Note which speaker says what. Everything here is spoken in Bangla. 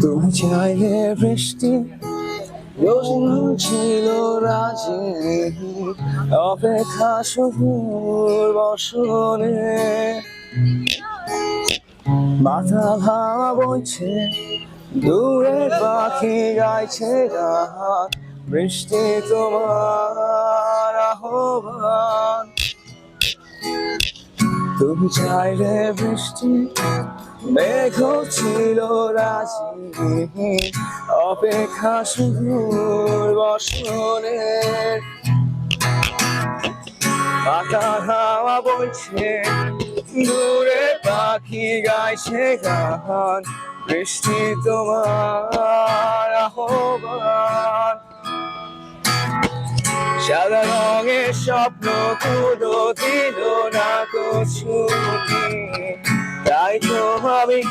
Speaker 1: তুমি চাইলে বৃষ্টি ছিল রাজি, অপেক্ষা শুধুর বসনে। মাথা ভাঙা বইছে, দূরে পাখি গাইছে গান, বৃষ্টি তোমার আহ্বান। তুমি চাইলে বৃষ্টি, মেঘ ছিল রাজি, অপেক্ষা শুধুর বসনে। বাতাস হাওয়া বইছে, দূরে পাখি গাইছে গান, বৃষ্টি তোমার আহ্বান। সাদা রঙের স্বপ্ন কুলো দিল না ছুটি, তাই তো ভাবি